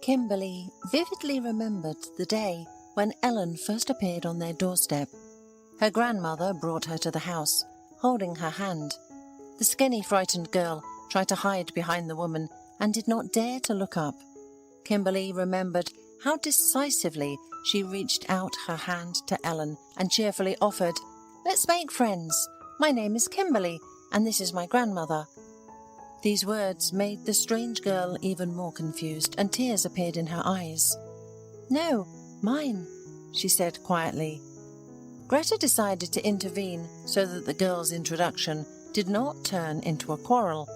Kimberly vividly remembered the day when Ellen first appeared on their doorstep. Her grandmother brought her to the house, holding her hand. The skinny, frightened girl tried to hide behind the woman and did not dare to look up. Kimberly remembered how decisively she reached out her hand to Ellen and cheerfully offered, "Let's make friends. My name is Kimberly, and this is my grandmother." These words made the strange girl even more confused, and tears appeared in her eyes. "No, mine," she said quietly. Greta decided to intervene so that the girl's introduction did not turn into a quarrel.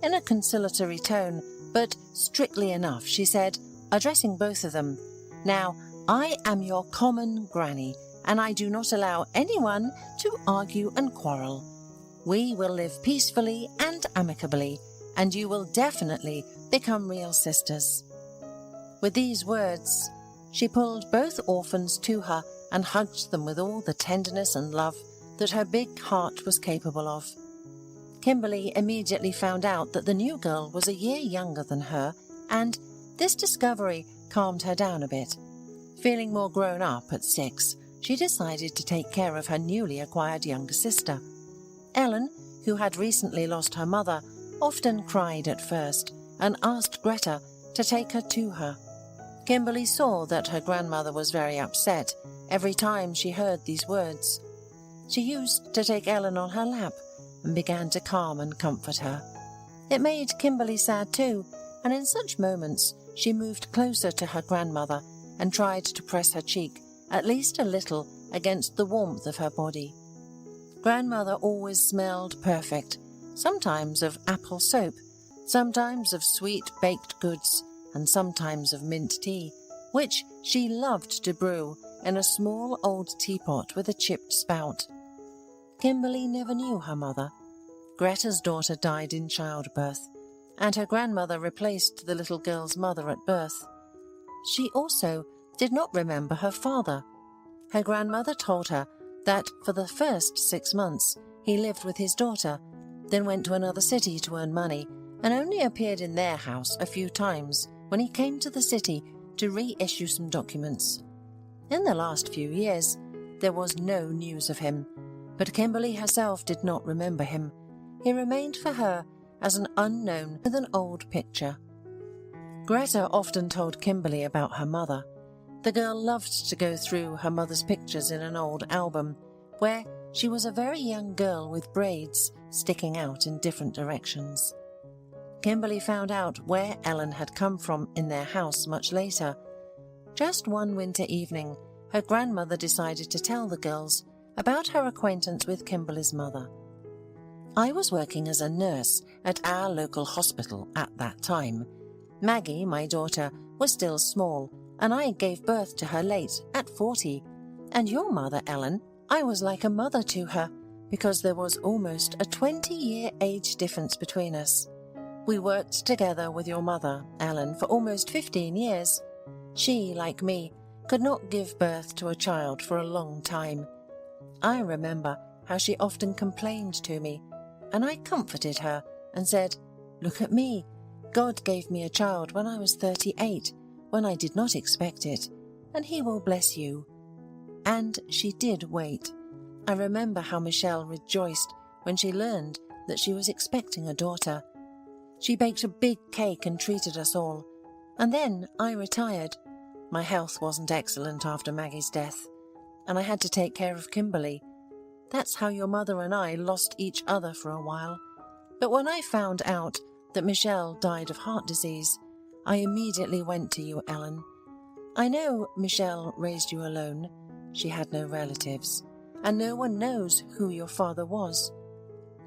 In a conciliatory tone, but strictly enough, she said, addressing both of them, "Now, I am your common granny, and I do not allow anyone to argue and quarrel. We will live peacefully and amicably, and you will definitely become real sisters." With these words, she pulled both orphans to her and hugged them with all the tenderness and love that her big heart was capable of. Kimberly immediately found out that the new girl was a year younger than her, and this discovery calmed her down a bit. Feeling more grown up at 6, she decided to take care of her newly acquired younger sister. Ellen, who had recently lost her mother, often cried at first and asked Greta to take her to her. Kimberly saw that her grandmother was very upset every time she heard these words. She used to take Ellen on her lap and began to calm and comfort her. It made Kimberly sad too, and in such moments she moved closer to her grandmother and tried to press her cheek, at least a little, against the warmth of her body. Grandmother always smelled perfect, sometimes of apple soap, sometimes of sweet baked goods, and sometimes of mint tea, which she loved to brew in a small old teapot with a chipped spout. Kimberly never knew her mother. Greta's daughter died in childbirth, and her grandmother replaced the little girl's mother at birth. She also did not remember her father. Her grandmother told her that for the first 6 months he lived with his daughter, then went to another city to earn money, and only appeared in their house a few times when he came to the city to reissue some documents. In the last few years, there was no news of him, but Kimberly herself did not remember him. He remained for her as an unknown with an old picture. Greta often told Kimberly about her mother. The girl loved to go through her mother's pictures in an old album, where she was a very young girl with braids sticking out in different directions. Kimberly found out where Ellen had come from in their house much later. Just one winter evening, her grandmother decided to tell the girls about her acquaintance with Kimberly's mother. "I was working as a nurse at our local hospital at that time. Maggie, my daughter, was still small, and I gave birth to her late, at 40. And your mother, Ellen, I was like a mother to her, because there was almost a 20-year age difference between us. We worked together with your mother, Ellen, for almost 15 years. She, like me, could not give birth to a child for a long time. I remember how she often complained to me, and I comforted her and said, 'Look at me. God gave me a child when I was 38, when I did not expect it, and He will bless you.' And she did wait. I remember how Michelle rejoiced when she learned that she was expecting a daughter. She baked a big cake and treated us all. And then I retired. My health wasn't excellent after Maggie's death, and I had to take care of Kimberly. That's how your mother and I lost each other for a while. But when I found out that Michelle died of heart disease, I immediately went to you, Ellen. I know Michelle raised you alone. She had no relatives, and no one knows who your father was.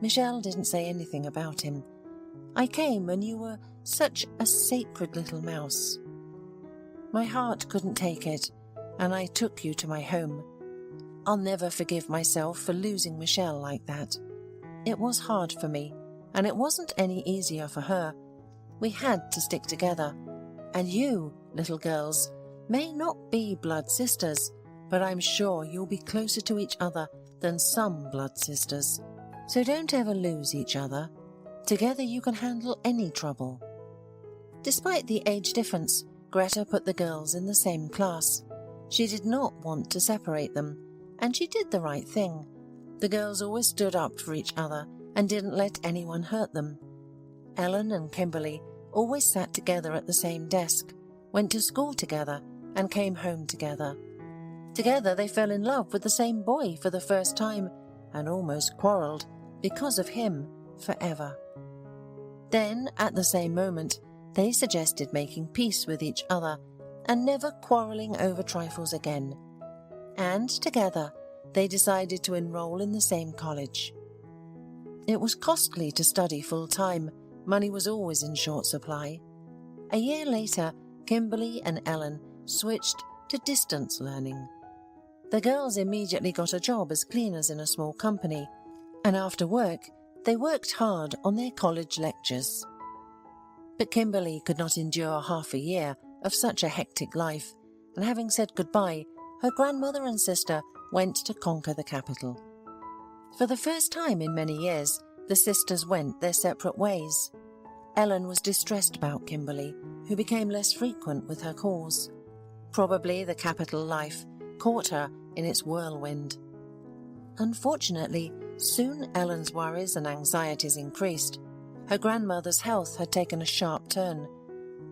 Michelle didn't say anything about him. I came and you were such a sacred little mouse. My heart couldn't take it, and I took you to my home. I'll never forgive myself for losing Michelle like that. It was hard for me, and it wasn't any easier for her. We had to stick together. And you, little girls, may not be blood sisters, but I'm sure you'll be closer to each other than some blood sisters. So don't ever lose each other. Together you can handle any trouble." Despite the age difference, Greta put the girls in the same class. She did not want to separate them, and she did the right thing. The girls always stood up for each other and didn't let anyone hurt them. Ellen and Kimberly always sat together at the same desk, went to school together, and came home together. Together they fell in love with the same boy for the first time and almost quarrelled because of him forever. Then, at the same moment, they suggested making peace with each other and never quarrelling over trifles again. And together they decided to enroll in the same college. It was costly to study full-time. Money was always in short supply. A year later, Kimberly and Ellen switched to distance learning. The girls immediately got a job as cleaners in a small company, and after work, they worked hard on their college lectures. But Kimberly could not endure half a year of such a hectic life, and having said goodbye, her grandmother and sister went to conquer the capital. For the first time in many years, the sisters went their separate ways. Ellen was distressed about Kimberly, who became less frequent with her calls. Probably the capital life caught her in its whirlwind. Unfortunately, soon Ellen's worries and anxieties increased. Her grandmother's health had taken a sharp turn.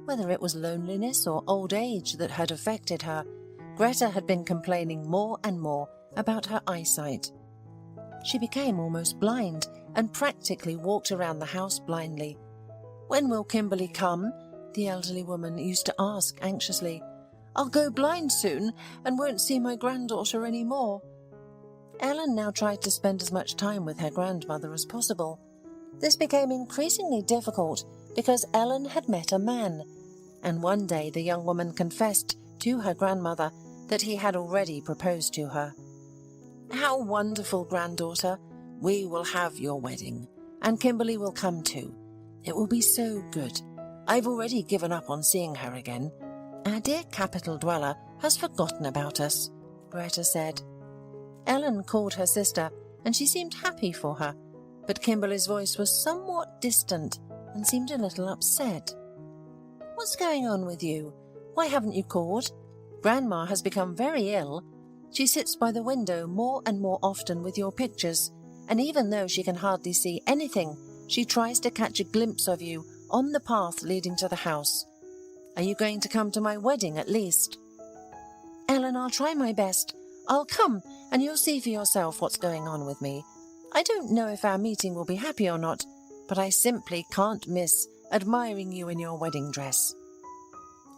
Whether it was loneliness or old age that had affected her, Greta had been complaining more and more about her eyesight. She became almost blind and practically walked around the house blindly. "When will Kimberly come?" the elderly woman used to ask anxiously. "I'll go blind soon and won't see my granddaughter any more." Ellen now tried to spend as much time with her grandmother as possible. This became increasingly difficult because Ellen had met a man, and one day the young woman confessed to her grandmother that he had already proposed to her. "How wonderful, granddaughter! We will have your wedding, and Kimberly will come too. It will be so good. I've already given up on seeing her again. Our dear capital dweller has forgotten about us," Greta said. Ellen called her sister, and she seemed happy for her, but Kimberly's voice was somewhat distant and seemed a little upset. "What's going on with you? Why haven't you called? Grandma has become very ill. She sits by the window more and more often with your pictures, and even though she can hardly see anything, she tries to catch a glimpse of you on the path leading to the house. Are you going to come to my wedding at least?" "Ellen, I'll try my best. I'll come, and you'll see for yourself what's going on with me. I don't know if our meeting will be happy or not, but I simply can't miss admiring you in your wedding dress."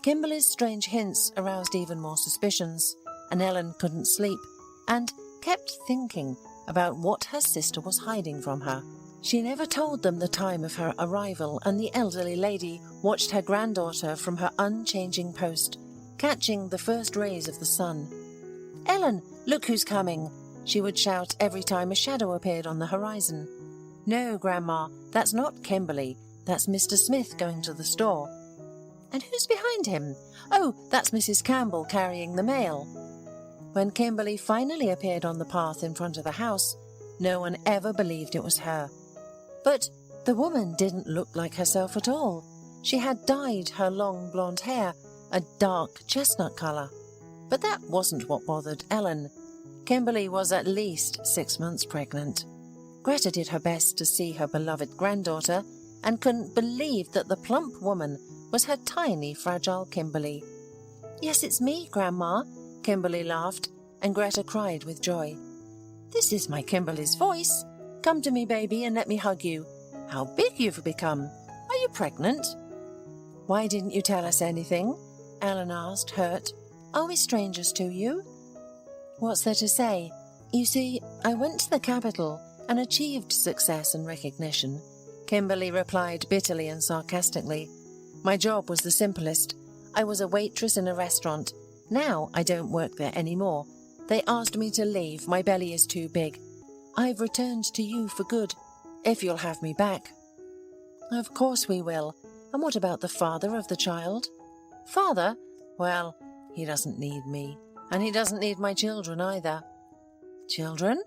Kimberly's strange hints aroused even more suspicions, and Ellen couldn't sleep and kept thinking about what her sister was hiding from her. She never told them the time of her arrival, and the elderly lady watched her granddaughter from her unchanging post, catching the first rays of the sun. "Ellen, look who's coming!" she would shout every time a shadow appeared on the horizon. "No, Grandma, that's not Kimberly. That's Mr. Smith going to the store." "And who's behind him?" "Oh, that's Mrs. Campbell carrying the mail." When Kimberly finally appeared on the path in front of the house, no one ever believed it was her. But the woman didn't look like herself at all. She had dyed her long blonde hair a dark chestnut colour. But that wasn't what bothered Ellen. Kimberly was at least 6 months pregnant. Greta did her best to see her beloved granddaughter and couldn't believe that the plump woman was her tiny, fragile Kimberly. "Yes, it's me, Grandma," Kimberly laughed, and Greta cried with joy. "This is my Kimberly's voice. Come to me, baby, and let me hug you. How big you've become. Are you pregnant?" "Why didn't you tell us anything?" Ellen asked, hurt. "Are we strangers to you?" "What's there to say? You see, I went to the capital and achieved success and recognition," Kimberly replied bitterly and sarcastically. "My job was the simplest. I was a waitress in a restaurant. Now I don't work there anymore. They asked me to leave. My belly is too big. I've returned to you for good, if you'll have me back." "Of course we will. And what about the father of the child?" "Father? Well, he doesn't need me, and he doesn't need my children either." "Children?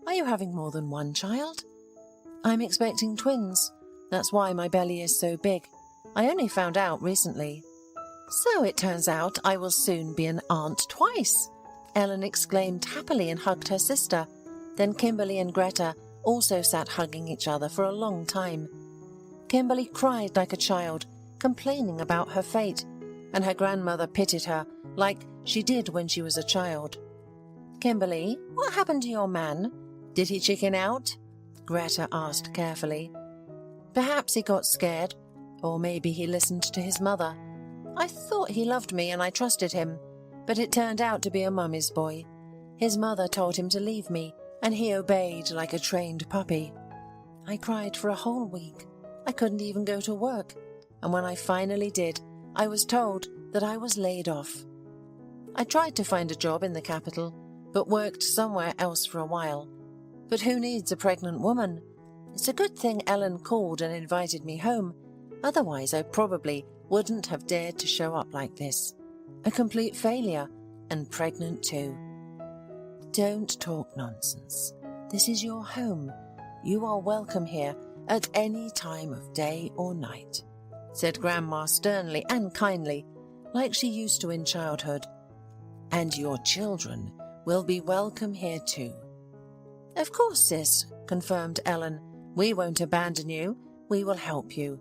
Are you having more than one child?" "I'm expecting twins. That's why my belly is so big. I only found out recently." So it turns out I will soon be an aunt twice, Ellen exclaimed happily and hugged her sister. Then Kimberly and Greta also sat hugging each other for a long time. Kimberly cried like a child, complaining about her fate, and her grandmother pitied her like she did when she was a child. "Kimberly, what happened to your man? Did he chicken out?" Greta asked carefully. "Perhaps he got scared, or maybe he listened to his mother. I thought he loved me and I trusted him, but it turned out to be a mummy's boy. His mother told him to leave me, and he obeyed like a trained puppy. I cried for a whole week. I couldn't even go to work, and when I finally did, I was told that I was laid off. I tried to find a job in the capital, but worked somewhere else for a while. But who needs a pregnant woman? It's a good thing Ellen called and invited me home, otherwise I probably wouldn't have dared to show up like this. A complete failure, and pregnant too." "Don't talk nonsense. This is your home. You are welcome here at any time of day or night," said Grandma sternly and kindly, like she used to in childhood. "And your children will be welcome here too." "Of course, sis," confirmed Ellen. "We won't abandon you. We will help you."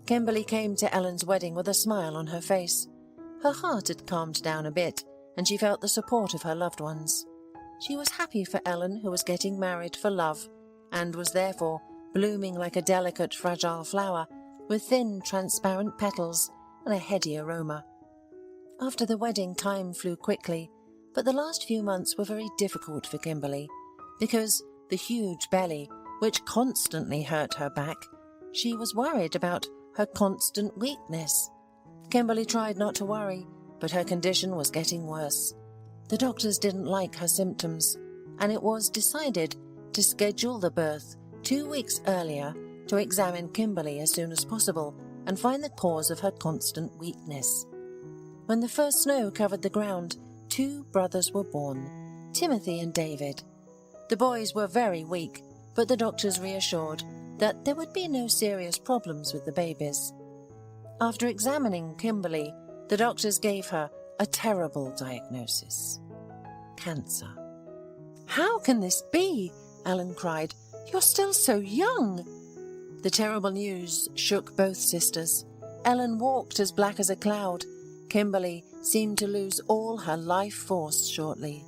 Kimberly came to Ellen's wedding with a smile on her face. Her heart had calmed down a bit, and she felt the support of her loved ones. She was happy for Ellen, who was getting married for love, and was therefore blooming like a delicate, fragile flower, with thin, transparent petals and a heady aroma. After the wedding, time flew quickly, but the last few months were very difficult for Kimberly, because the huge belly, which constantly hurt her back, she was worried about her constant weakness. Kimberly tried not to worry, but her condition was getting worse. The doctors didn't like her symptoms, and it was decided to schedule the birth 2 weeks earlier to examine Kimberly as soon as possible and find the cause of her constant weakness. When the first snow covered the ground, 2 brothers were born, Timothy and David. The boys were very weak, but the doctors reassured that there would be no serious problems with the babies. After examining Kimberly, the doctors gave her a terrible diagnosis: cancer. "How can this be?" Ellen cried. "You're still so young." The terrible news shook both sisters. Ellen walked as black as a cloud. Kimberly seemed to lose all her life force shortly.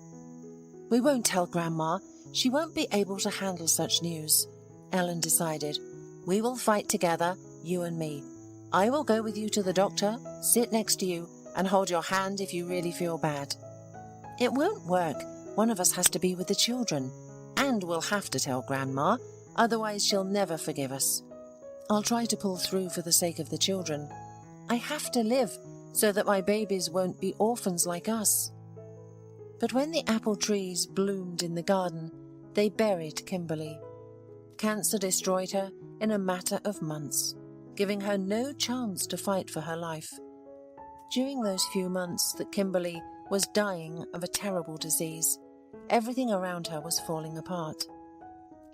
"We won't tell Grandma. She won't be able to handle such news," Ellen decided. "We will fight together, you and me. I will go with you to the doctor, sit next to you, and hold your hand if you really feel bad." "It won't work. One of us has to be with the children, and we'll have to tell Grandma, otherwise she'll never forgive us. I'll try to pull through for the sake of the children. I have to live so that my babies won't be orphans like us." But when the apple trees bloomed in the garden, they buried Kimberly. Cancer destroyed her in a matter of months, giving her no chance to fight for her life. During those few months that Kimberly was dying of a terrible disease, everything around her was falling apart.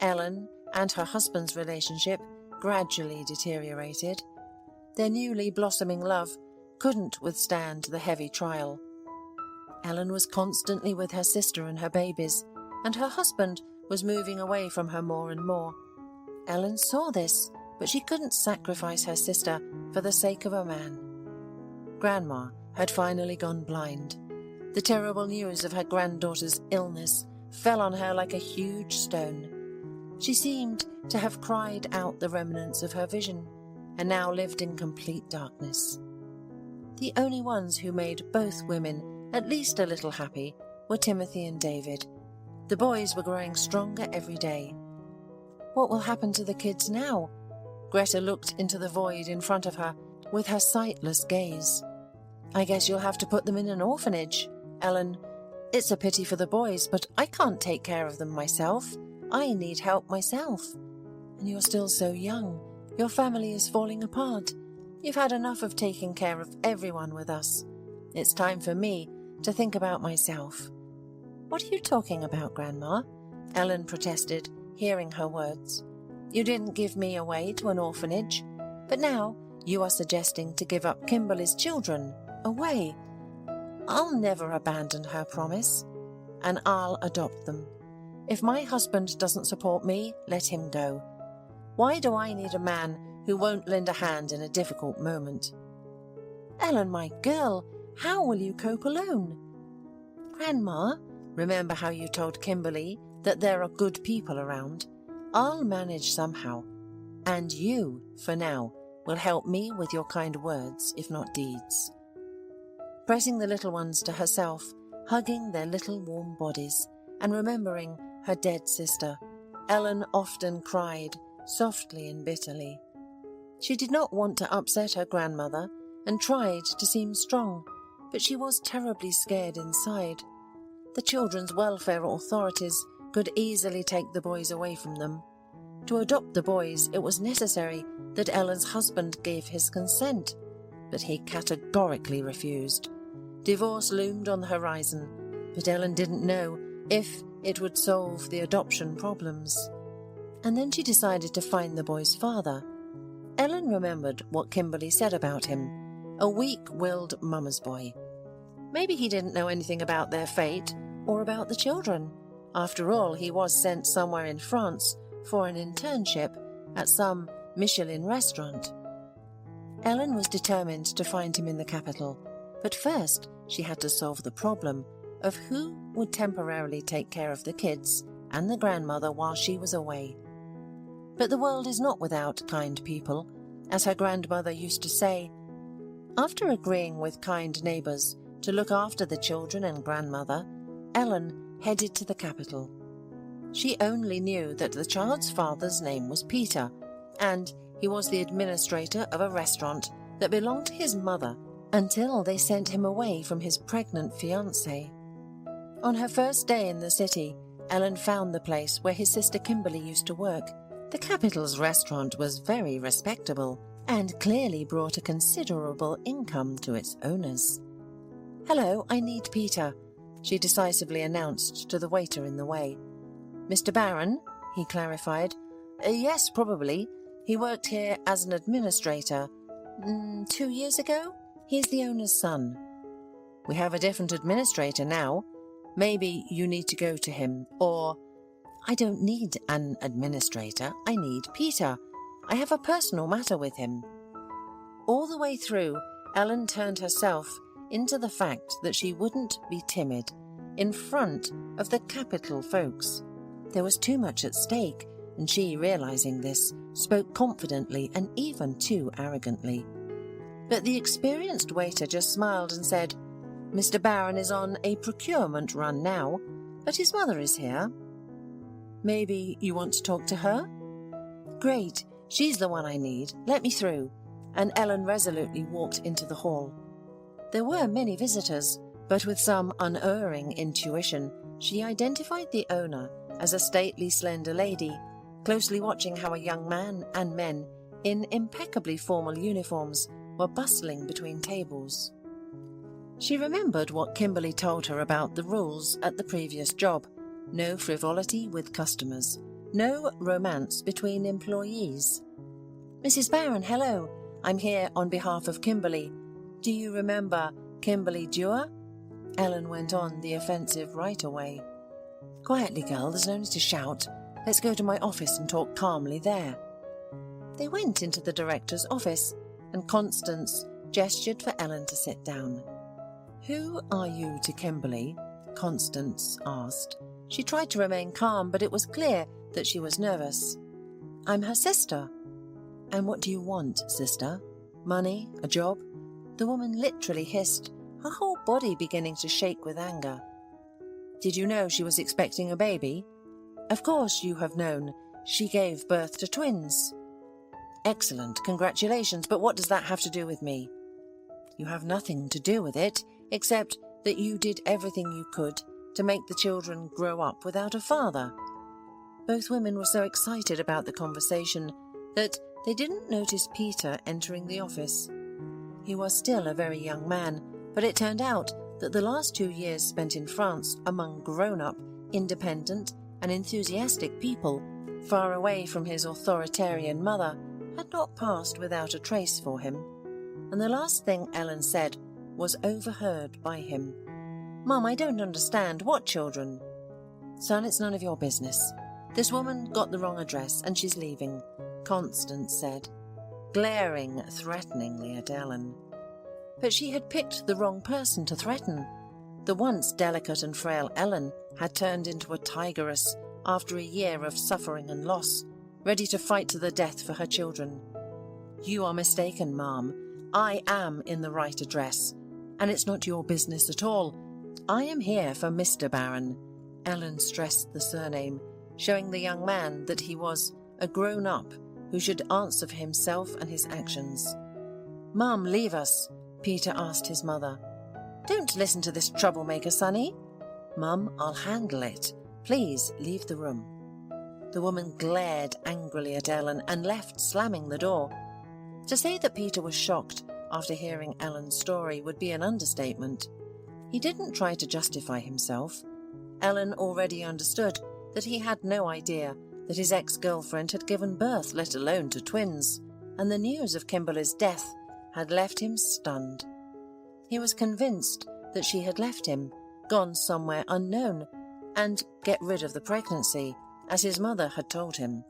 Ellen and her husband's relationship gradually deteriorated. Their newly blossoming love couldn't withstand the heavy trial. Ellen was constantly with her sister and her babies, and her husband was moving away from her more and more. Ellen saw this, but she couldn't sacrifice her sister for the sake of a man. Grandma had finally gone blind. The terrible news of her granddaughter's illness fell on her like a huge stone. She seemed to have cried out the remnants of her vision, and now lived in complete darkness. The only ones who made both women at least a little happy were Timothy and David. The boys were growing stronger every day. What will happen to the kids now? Greta looked into the void in front of her with her sightless gaze. "I guess you'll have to put them in an orphanage, Ellen. It's a pity for the boys, but I can't take care of them myself. I need help myself. And you're still so young. Your family is falling apart. You've had enough of taking care of everyone with us. It's time for me to think about myself." "What are you talking about, Grandma?" Ellen protested, hearing her words. "You didn't give me away to an orphanage, but now You are suggesting to give up Kimberly's children away. I'll never abandon her promise, and I'll adopt them. If my husband doesn't support me, let him go. Why do I need a man who won't lend a hand in a difficult moment? Ellen, my girl, how will you cope alone? Grandma, remember how you told Kimberly that there are good people around? I'll manage somehow, and you, for now, will help me with your kind words, if not deeds. Pressing the little ones to herself, hugging their little warm bodies, and remembering her dead sister, Ellen often cried, softly and bitterly. She did not want to upset her grandmother and tried to seem strong, but she was terribly scared inside. The children's welfare authorities could easily take the boys away from them. To adopt the boys, it was necessary that Ellen's husband gave his consent, but he categorically refused. Divorce loomed on the horizon, but Ellen didn't know if it would solve the adoption problems. And then she decided to find the boy's father. Ellen remembered what Kimberly said about him, a weak-willed mama's boy. Maybe he didn't know anything about their fate or about the children. After all, he was sent somewhere in France for an internship at some Michelin restaurant. Ellen was determined to find him in the capital, but first she had to solve the problem of who would temporarily take care of the kids and the grandmother while she was away. But the world is not without kind people, as her grandmother used to say. After agreeing with kind neighbours to look after the children and grandmother, Ellen headed to the capital. She only knew that the child's father's name was Peter, and he was the administrator of a restaurant that belonged to his mother until they sent him away from his pregnant fiancée. On her first day in the city, Ellen found the place where his sister Kimberly used to work. The capital's restaurant was very respectable and clearly brought a considerable income to its owners. "Hello, I need Peter," she decisively announced to the waiter in the way. "Mr. Barron," he clarified. Yes, probably. He worked here as an administrator 2 years ago. He's the owner's son." "We have a different administrator now. Maybe you need to go to him, or—" "I don't need an administrator. I need Peter. I have a personal matter with him." All the way through, Ellen turned herself into the fact that she wouldn't be timid in front of the capital folks. There was too much at stake, and she, realizing this, spoke confidently and even too arrogantly. But the experienced waiter just smiled and said, "Mr. Barron is on a procurement run now, but his mother is here. Maybe you want to talk to her?" "Great, she's the one I need. Let me through." And Ellen resolutely walked into the hall. There were many visitors, but with some unerring intuition, she identified the owner as a stately, slender lady, closely watching how a young man and men in impeccably formal uniforms were bustling between tables. She remembered what Kimberly told her about the rules at the previous job. No frivolity with customers. No romance between employees. "Mrs. Barron, hello. I'm here on behalf of Kimberly. Do you remember Kimberly Dewar?" Ellen went on the offensive right away. "Quietly, girl, there's no need to shout. Let's go to my office and talk calmly there." They went into the director's office, and Constance gestured for Ellen to sit down. "Who are you to Kimberly?" Constance asked. She tried to remain calm, but it was clear that she was nervous. "I'm her sister." "And what do you want, sister? Money? A job?" The woman literally hissed, her whole body beginning to shake with anger. "Did you know she was expecting a baby?" "Of course you have known. She gave birth to twins." "Excellent, congratulations, but what does that have to do with me?" "You have nothing to do with it, except that you did everything you could to make the children grow up without a father." Both women were so excited about the conversation that they didn't notice Peter entering the office. He was still a very young man, but it turned out that the last 2 years spent in France among grown-up, independent and enthusiastic people, far away from his authoritarian mother, had not passed without a trace for him, and the last thing Ellen said was overheard by him. "Mum, I don't understand. What children?" "Son, it's none of your business. This woman got the wrong address and she's leaving," Constance said, glaring threateningly at Ellen. But she had picked the wrong person to threaten. The once delicate and frail Ellen had turned into a tigress after a year of suffering and loss, ready to fight to the death for her children. "You are mistaken, ma'am. I am in the right address, and it's not your business at all. I am here for Mr. Barron." Ellen stressed the surname, showing the young man that he was a grown-up who should answer for himself and his actions. "Mum, leave us," Peter asked his mother. "Don't listen to this troublemaker, Sonny." "Mum, I'll handle it. Please leave the room." The woman glared angrily at Ellen and left, slamming the door. To say that Peter was shocked after hearing Ellen's story would be an understatement. He didn't try to justify himself. Ellen already understood that he had no idea that his ex-girlfriend had given birth, let alone to twins, and the news of Kimberly's death had left him stunned. He was convinced that she had left him, gone somewhere unknown, and get rid of the pregnancy, as his mother had told him.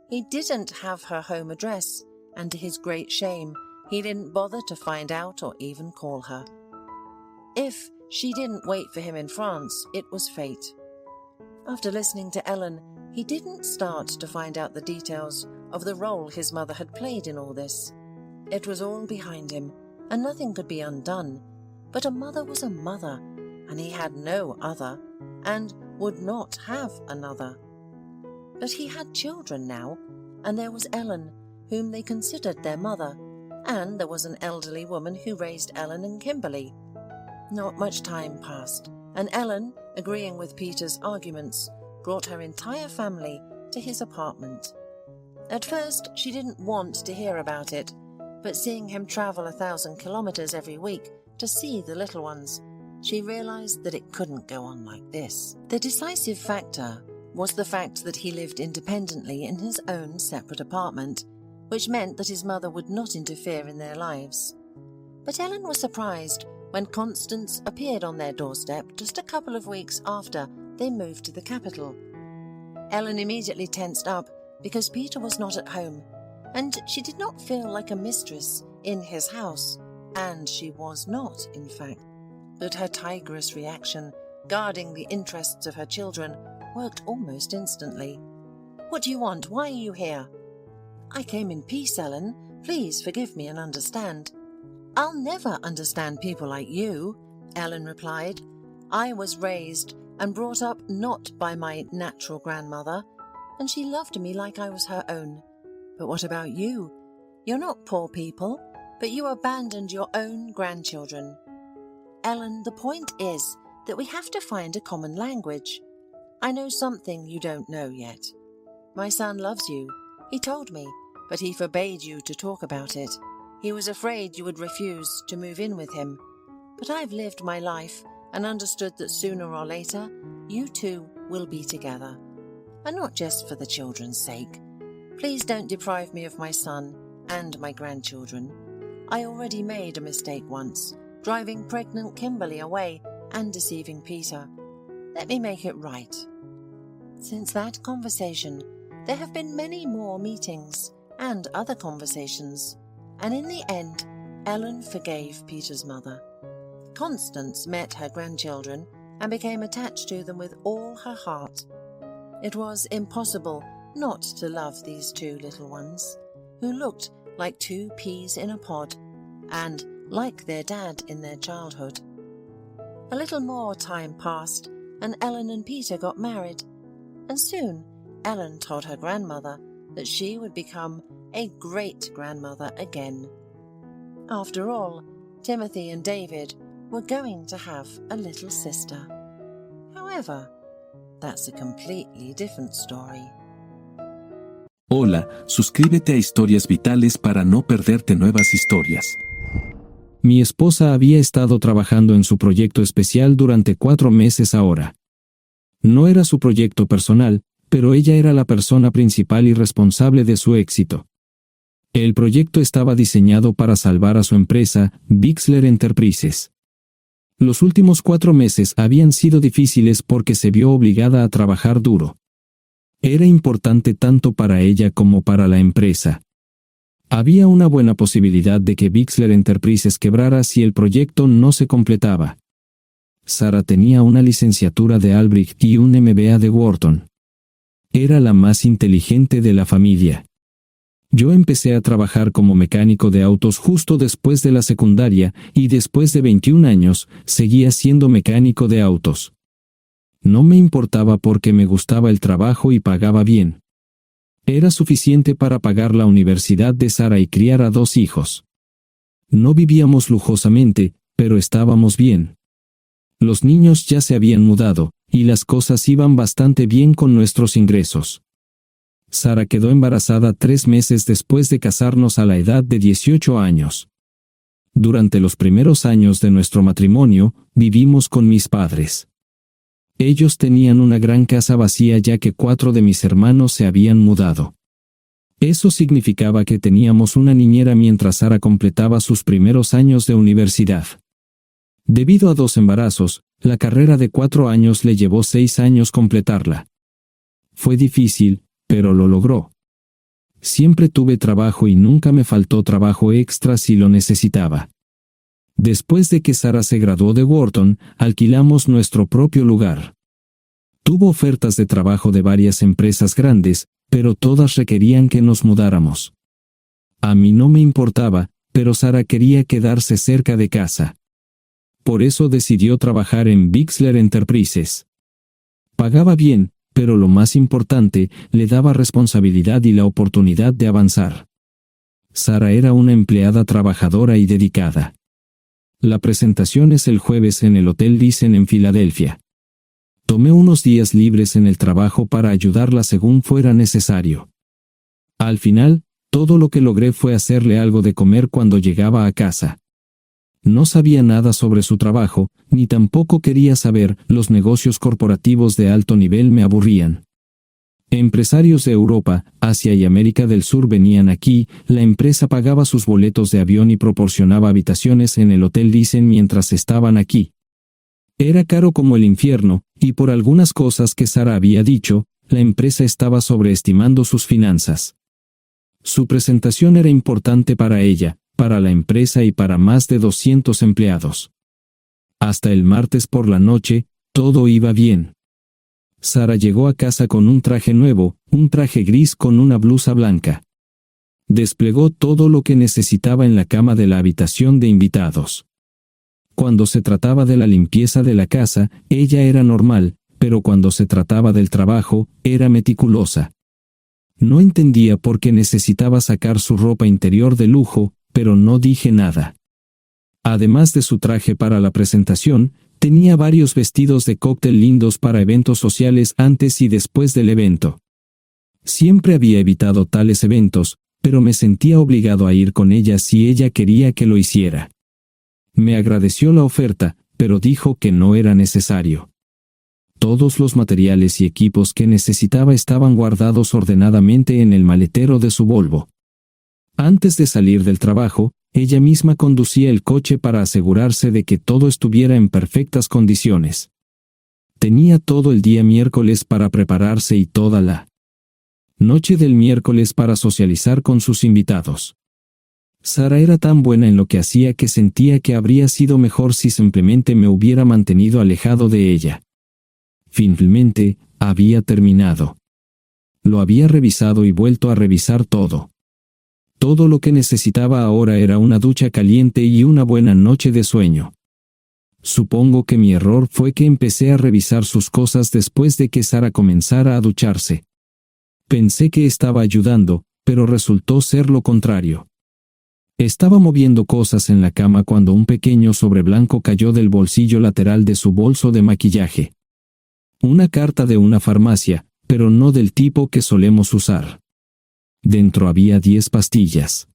He didn't have her home address, and to his great shame, he didn't bother to find out or even call her. If she didn't wait for him in France, it was fate. After listening to Ellen, he didn't start to find out the details of the role his mother had played in all this. It was all behind him, and nothing could be undone. But a mother was a mother, and he had no other, and would not have another. But he had children now, and there was Ellen, whom they considered their mother, and there was an elderly woman who raised Ellen and Kimberly. Not much time passed, and Ellen, agreeing with Peter's arguments, brought her entire family to his apartment. At first, she didn't want to hear about it, but seeing him travel 1,000 kilometers every week to see the little ones, she realized that it couldn't go on like this. The decisive factor was the fact that he lived independently in his own separate apartment, which meant that his mother would not interfere in their lives. But Ellen was surprised when Constance appeared on their doorstep just a couple of weeks after they moved to the capital. Ellen immediately tensed up because Peter was not at home, and she did not feel like a mistress in his house, and she was not, in fact. But her tigress reaction, guarding the interests of her children, worked almost instantly. "What do you want? Why are you here?" "I came in peace, Ellen. Please forgive me and understand." "I'll never understand people like you," Ellen replied. "I was raised and brought up not by my natural grandmother, and she loved me like I was her own. But what about you? You're not poor people, but you abandoned your own grandchildren." "Ellen, the point is that we have to find a common language. I know something you don't know yet. My son loves you. He told me, but he forbade you to talk about it. He was afraid you would refuse to move in with him. But I've lived my life and understood that sooner or later, you two will be together. And not just for the children's sake. Please don't deprive me of my son and my grandchildren. I already made a mistake once, driving pregnant Kimberly away and deceiving Peter. Let me make it right." Since that conversation, there have been many more meetings and other conversations, and in the end, Ellen forgave Peter's mother. Constance met her grandchildren and became attached to them with all her heart. It was impossible not to love these two little ones, who looked like two peas in a pod, and like their dad in their childhood. A little more time passed, and Ellen and Peter got married, and soon Ellen told her grandmother that she would become a great-grandmother again. After all, Timothy and David were going to have a little sister. However, that's a completely different story. Hola, suscríbete a Historias Vitales para no perderte nuevas historias. Mi esposa había estado trabajando en su proyecto especial durante 4 meses ahora. No era su proyecto personal, pero ella era la persona principal y responsable de su éxito. El proyecto estaba diseñado para salvar a su empresa, Bixler Enterprises. Los últimos 4 meses habían sido difíciles porque se vio obligada a trabajar duro. Era importante tanto para ella como para la empresa. Había una buena posibilidad de que Bixler Enterprises quebrara si el proyecto no se completaba. Sarah tenía una licenciatura de Albrecht y un MBA de Wharton. Era la más inteligente de la familia. Yo empecé a trabajar como mecánico de autos justo después de la secundaria y después de 21 años seguía siendo mecánico de autos. No me importaba porque me gustaba el trabajo y pagaba bien. Era suficiente para pagar la universidad de Sarah y criar a 2 hijos. No vivíamos lujosamente, pero estábamos bien. Los niños ya se habían mudado, y las cosas iban bastante bien con nuestros ingresos. Sarah quedó embarazada 3 meses después de casarnos a la edad de 18 años. Durante los primeros años de nuestro matrimonio, vivimos con mis padres. Ellos tenían una gran casa vacía ya que 4 de mis hermanos se habían mudado. Eso significaba que teníamos una niñera mientras Sarah completaba sus primeros años de universidad. Debido a 2 embarazos, la carrera de 4 años le llevó 6 años completarla. Fue difícil, pero lo logró. Siempre tuve trabajo y nunca me faltó trabajo extra si lo necesitaba. Después de que Sarah se graduó de Wharton, alquilamos nuestro propio lugar. Tuvo ofertas de trabajo de varias empresas grandes, pero todas requerían que nos mudáramos. A mí no me importaba, pero Sarah quería quedarse cerca de casa. Por eso decidió trabajar en Bixler Enterprises. Pagaba bien, pero lo más importante, le daba responsabilidad y la oportunidad de avanzar. Sarah era una empleada trabajadora y dedicada. La presentación es el jueves en el Hotel Thyssen en Filadelfia. Tomé unos días libres en el trabajo para ayudarla según fuera necesario. Al final, todo lo que logré fue hacerle algo de comer cuando llegaba a casa. No sabía nada sobre su trabajo, ni tampoco quería saber, los negocios corporativos de alto nivel me aburrían. Empresarios de Europa, Asia y América del Sur venían aquí, la empresa pagaba sus boletos de avión y proporcionaba habitaciones en el Hotel Thyssen mientras estaban aquí. Era caro como el infierno, y por algunas cosas que Sarah había dicho, la empresa estaba sobreestimando sus finanzas. Su presentación era importante para ella, para la empresa y para más de 200 empleados. Hasta el martes por la noche, todo iba bien. Sarah llegó a casa con un traje nuevo, un traje gris con una blusa blanca. Desplegó todo lo que necesitaba en la cama de la habitación de invitados. Cuando se trataba de la limpieza de la casa, ella era normal, pero cuando se trataba del trabajo, era meticulosa. No entendía por qué necesitaba sacar su ropa interior de lujo, pero no dije nada. Además de su traje para la presentación, tenía varios vestidos de cóctel lindos para eventos sociales antes y después del evento. Siempre había evitado tales eventos, pero me sentía obligado a ir con ella si ella quería que lo hiciera. Me agradeció la oferta, pero dijo que no era necesario. Todos los materiales y equipos que necesitaba estaban guardados ordenadamente en el maletero de su Volvo. Antes de salir del trabajo, ella misma conducía el coche para asegurarse de que todo estuviera en perfectas condiciones. Tenía todo el día miércoles para prepararse y toda la noche del miércoles para socializar con sus invitados. Sarah era tan buena en lo que hacía que sentía que habría sido mejor si simplemente me hubiera mantenido alejado de ella. Finalmente, había terminado. Lo había revisado y vuelto a revisar todo. Todo lo que necesitaba ahora era una ducha caliente y una buena noche de sueño. Supongo que mi error fue que empecé a revisar sus cosas después de que Sarah comenzara a ducharse. Pensé que estaba ayudando, pero resultó ser lo contrario. Estaba moviendo cosas en la cama cuando un pequeño sobre blanco cayó del bolsillo lateral de su bolso de maquillaje. Una carta de una farmacia, pero no del tipo que solemos usar. Dentro había 10 pastillas.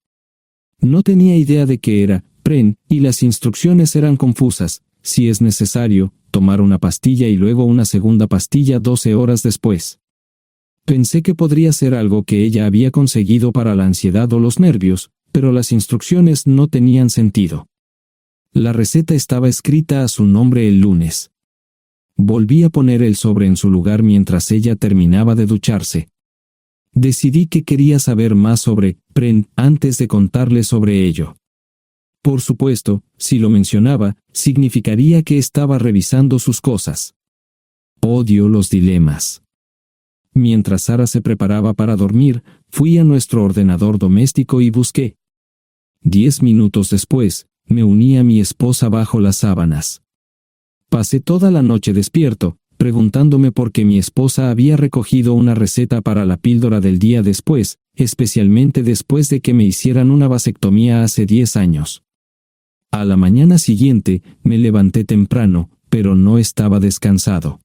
No tenía idea de qué era, Pren, y las instrucciones eran confusas. Si es necesario, tomar una pastilla y luego una segunda pastilla 12 horas después. Pensé que podría ser algo que ella había conseguido para la ansiedad o los nervios, pero las instrucciones no tenían sentido. La receta estaba escrita a su nombre el lunes. Volví a poner el sobre en su lugar mientras ella terminaba de ducharse. Decidí que quería saber más sobre Pren antes de contarle sobre ello. Por supuesto, si lo mencionaba, significaría que estaba revisando sus cosas. Odio los dilemas. Mientras Sara se preparaba para dormir, fui a nuestro ordenador doméstico y busqué. 10 minutos después, me uní a mi esposa bajo las sábanas. Pasé toda la noche despierto, preguntándome por qué mi esposa había recogido una receta para la píldora del día después, especialmente después de que me hicieran una vasectomía hace 10 años. A la mañana siguiente, me levanté temprano, pero no estaba descansado.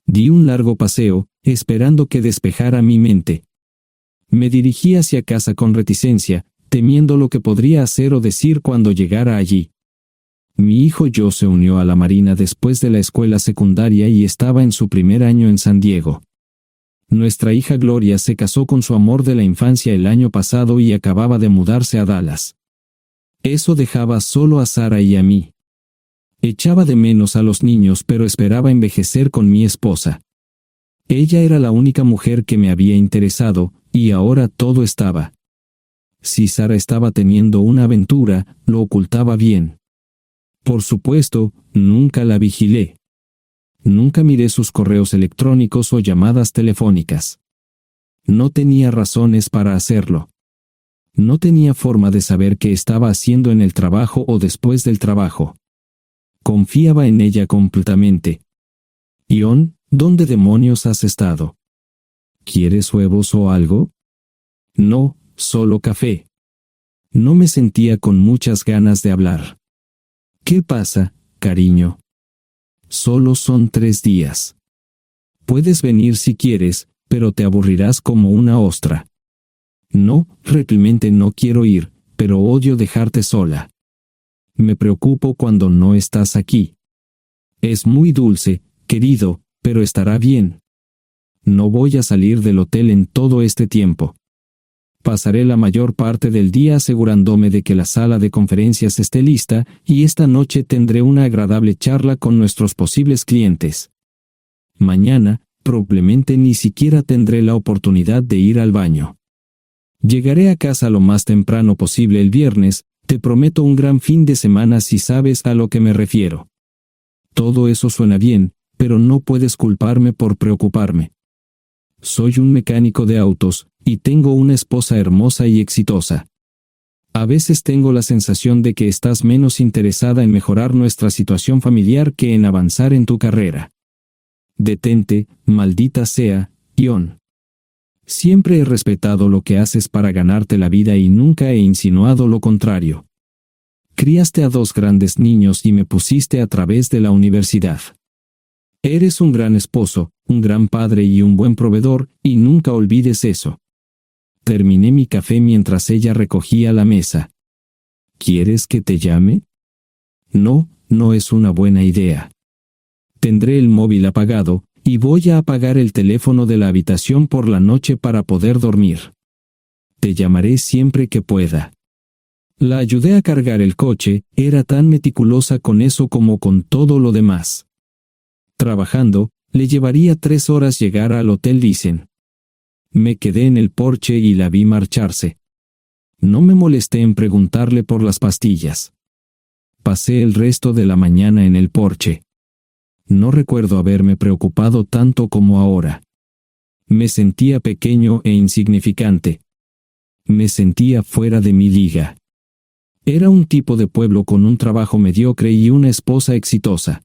Di un largo paseo, esperando que despejara mi mente. Me dirigí hacia casa con reticencia, temiendo lo que podría hacer o decir cuando llegara allí. Mi hijo Joe se unió a la Marina después de la escuela secundaria y estaba en su primer año en San Diego. Nuestra hija Gloria se casó con su amor de la infancia el año pasado y acababa de mudarse a Dallas. Eso dejaba solo a Sara y a mí. Echaba de menos a los niños, pero esperaba envejecer con mi esposa. Ella era la única mujer que me había interesado, y ahora todo estaba. Si Sara estaba teniendo una aventura, lo ocultaba bien. Por supuesto, nunca la vigilé. Nunca miré sus correos electrónicos o llamadas telefónicas. No tenía razones para hacerlo. No tenía forma de saber qué estaba haciendo en el trabajo o después del trabajo. Confiaba en ella completamente. Ion, ¿dónde demonios has estado? ¿Quieres huevos o algo? No, solo café. No me sentía con muchas ganas de hablar. ¿Qué pasa, cariño? Solo son 3 días. Puedes venir si quieres, pero te aburrirás como una ostra. No, realmente no quiero ir, pero odio dejarte sola. Me preocupo cuando no estás aquí. Es muy dulce, querido, pero estará bien. No voy a salir del hotel en todo este tiempo. Pasaré la mayor parte del día asegurándome de que la sala de conferencias esté lista, y esta noche tendré una agradable charla con nuestros posibles clientes. Mañana, probablemente ni siquiera tendré la oportunidad de ir al baño. Llegaré a casa lo más temprano posible el viernes, te prometo un gran fin de semana si sabes a lo que me refiero. Todo eso suena bien, pero no puedes culparme por preocuparme. Soy un mecánico de autos, y tengo una esposa hermosa y exitosa. A veces tengo la sensación de que estás menos interesada en mejorar nuestra situación familiar que en avanzar en tu carrera. Detente, maldita sea, Ion. Siempre he respetado lo que haces para ganarte la vida y nunca he insinuado lo contrario. Criaste a 2 grandes niños y me pusiste a través de la universidad. Eres un gran esposo, un gran padre y un buen proveedor, y nunca olvides eso. Terminé mi café mientras ella recogía la mesa. ¿Quieres que te llame? No, no es una buena idea. Tendré el móvil apagado, y voy a apagar el teléfono de la habitación por la noche para poder dormir. Te llamaré siempre que pueda. La ayudé a cargar el coche, era tan meticulosa con eso como con todo lo demás. Trabajando, le llevaría 3 horas llegar al Hotel Dicen. Me quedé en el porche y la vi marcharse. No me molesté en preguntarle por las pastillas. Pasé el resto de la mañana en el porche. No recuerdo haberme preocupado tanto como ahora. Me sentía pequeño e insignificante. Me sentía fuera de mi liga. Era un tipo de pueblo con un trabajo mediocre y una esposa exitosa.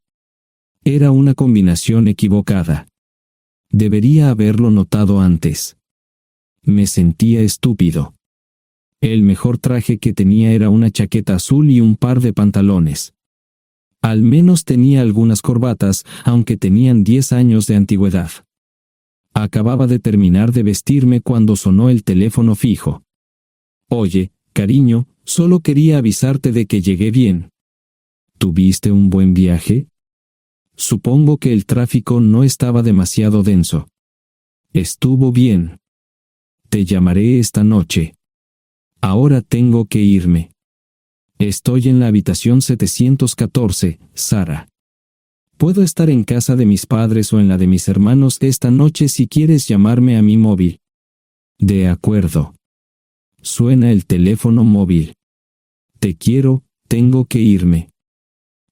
Era una combinación equivocada. Debería haberlo notado antes. Me sentía estúpido. El mejor traje que tenía era una chaqueta azul y un par de pantalones. Al menos tenía algunas corbatas, aunque tenían 10 años de antigüedad. Acababa de terminar de vestirme cuando sonó el teléfono fijo. Oye, cariño, solo quería avisarte de que llegué bien. ¿Tuviste un buen viaje? Supongo que el tráfico no estaba demasiado denso. Estuvo bien. Te llamaré esta noche. Ahora tengo que irme. Estoy en la habitación 714, Sara. Puedo estar en casa de mis padres o en la de mis hermanos esta noche si quieres llamarme a mi móvil. De acuerdo. Suena el teléfono móvil. Te quiero, tengo que irme.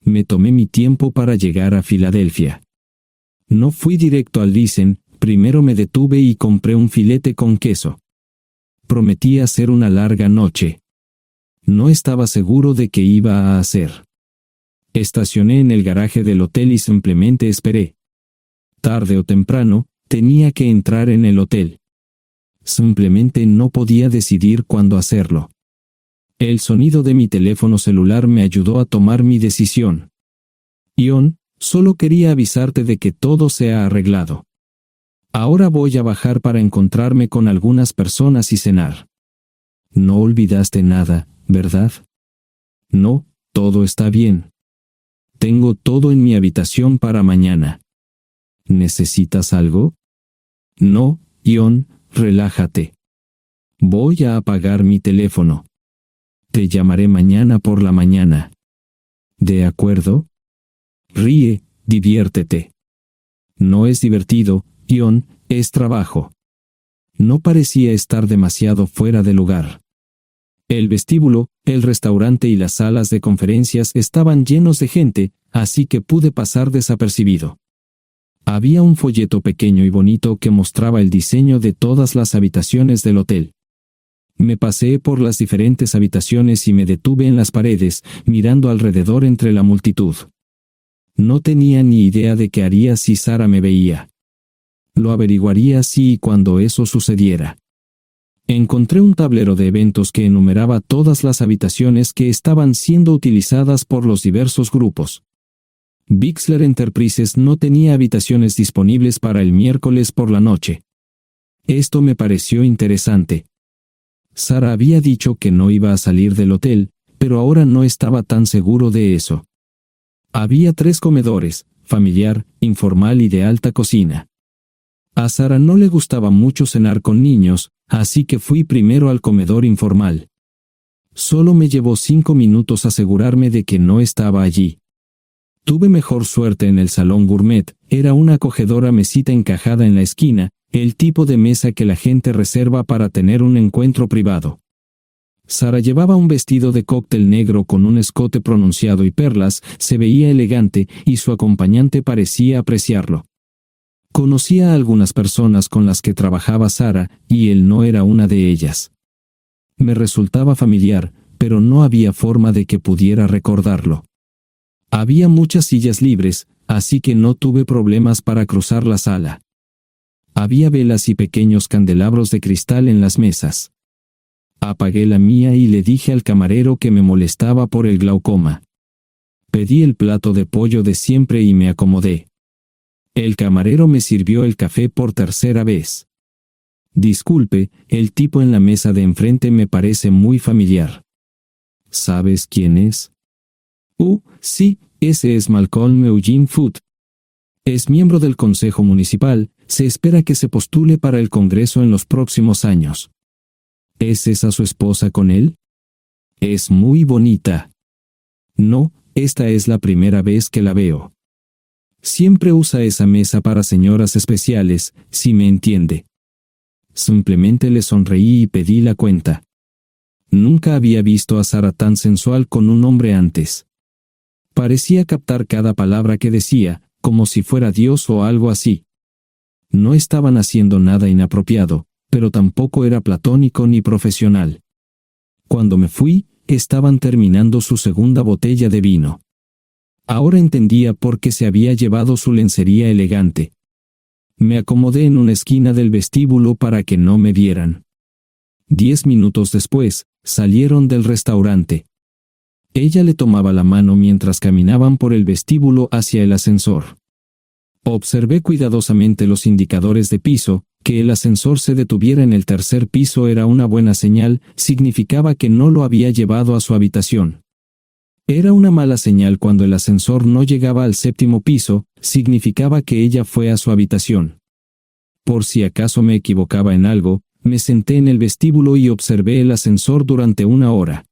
Me tomé mi tiempo para llegar a Filadelfia. No fui directo al Lisen, primero me detuve y compré un filete con queso. Prometí hacer una larga noche. No estaba seguro de qué iba a hacer. Estacioné en el garaje del hotel y simplemente esperé. Tarde o temprano, tenía que entrar en el hotel. Simplemente no podía decidir cuándo hacerlo. El sonido de mi teléfono celular me ayudó a tomar mi decisión. Ion, solo quería avisarte de que todo se ha arreglado. Ahora voy a bajar para encontrarme con algunas personas y cenar. No olvidaste nada, ¿verdad? No, todo está bien. Tengo todo en mi habitación para mañana. ¿Necesitas algo? No, Ion, relájate. Voy a apagar mi teléfono. Te llamaré mañana por la mañana. ¿De acuerdo? Ríe, diviértete. No es divertido, Ion, es trabajo. No parecía estar demasiado fuera de lugar. El vestíbulo, el restaurante y las salas de conferencias estaban llenos de gente, así que pude pasar desapercibido. Había un folleto pequeño y bonito que mostraba el diseño de todas las habitaciones del hotel. Me paseé por las diferentes habitaciones y me detuve en las paredes, mirando alrededor entre la multitud. No tenía ni idea de qué haría si Sara me veía. Lo averiguaría si y cuando eso sucediera. Encontré un tablero de eventos que enumeraba todas las habitaciones que estaban siendo utilizadas por los diversos grupos. Bixler Enterprises no tenía habitaciones disponibles para el miércoles por la noche. Esto me pareció interesante. Sara había dicho que no iba a salir del hotel, pero ahora no estaba tan seguro de eso. Había 3 comedores, familiar, informal y de alta cocina. A Sara no le gustaba mucho cenar con niños, así que fui primero al comedor informal. Solo me llevó 5 minutos asegurarme de que no estaba allí. Tuve mejor suerte en el salón gourmet, era una acogedora mesita encajada en la esquina, el tipo de mesa que la gente reserva para tener un encuentro privado. Sara llevaba un vestido de cóctel negro con un escote pronunciado y perlas, se veía elegante y su acompañante parecía apreciarlo. Conocía a algunas personas con las que trabajaba Sara, y él no era una de ellas. Me resultaba familiar, pero no había forma de que pudiera recordarlo. Había muchas sillas libres, así que no tuve problemas para cruzar la sala. Había velas y pequeños candelabros de cristal en las mesas. Apagué la mía y le dije al camarero que me molestaba por el glaucoma. Pedí el plato de pollo de siempre y me acomodé. El camarero me sirvió el café por tercera vez. Disculpe, el tipo en la mesa de enfrente me parece muy familiar. ¿Sabes quién es? Sí, ese es Malcolm Eugene Foote. Es miembro del Consejo Municipal, se espera que se postule para el Congreso en los próximos años. ¿Es esa su esposa con él? Es muy bonita. No, esta es la primera vez que la veo. Siempre usa esa mesa para señoras especiales, si me entiende. Simplemente le sonreí y pedí la cuenta. Nunca había visto a Sara tan sensual con un hombre antes. Parecía captar cada palabra que decía, como si fuera Dios o algo así. No estaban haciendo nada inapropiado, pero tampoco era platónico ni profesional. Cuando me fui, estaban terminando su segunda botella de vino. Ahora entendía por qué se había llevado su lencería elegante. Me acomodé en una esquina del vestíbulo para que no me vieran. 10 minutos después, salieron del restaurante. Ella le tomaba la mano mientras caminaban por el vestíbulo hacia el ascensor. Observé cuidadosamente los indicadores de piso, que el ascensor se detuviera en el tercer piso era una buena señal, significaba que no lo había llevado a su habitación. Era una mala señal cuando el ascensor no llegaba al séptimo piso, significaba que ella fue a su habitación. Por si acaso me equivocaba en algo, me senté en el vestíbulo y observé el ascensor durante 1 hora.